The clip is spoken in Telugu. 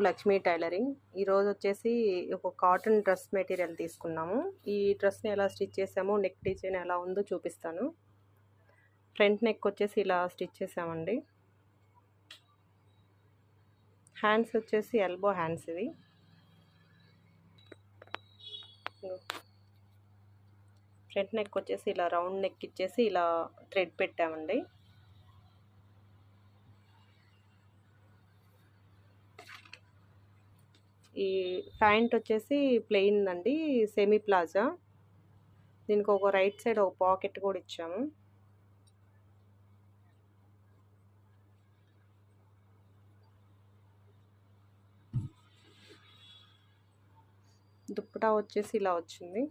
లక్ష్మీ టైలరింగ్. ఈరోజు వచ్చేసి ఒక కాటన్ డ్రెస్ మెటీరియల్ తీసుకున్నాము. ఈ డ్రెస్‌ని ఎలా స్టిచ్ చేసామో, నెక్ డిజైన్ ఎలా ఉందో చూపిస్తాను. ఫ్రంట్ నెక్ వచ్చేసి ఇలా స్టిచ్ చేసామండి. హ్యాండ్స్ వచ్చేసి ఎల్బో హ్యాండ్స్ ఇవి. ఫ్రంట్ నెక్ వచ్చేసి ఇలా రౌండ్ నెక్ ఇచ్చేసి ఇలా థ్రెడ్ పెట్టామండి. ఈ ప్యాంట్ వచ్చేసి ప్లెయిన్ అండి, సెమీ ప్లాజా. దీనికి ఒక రైట్ సైడ్ ఒక పాకెట్ కూడా ఇచ్చాము. దుప్పటా వచ్చేసి ఇలా వచ్చింది.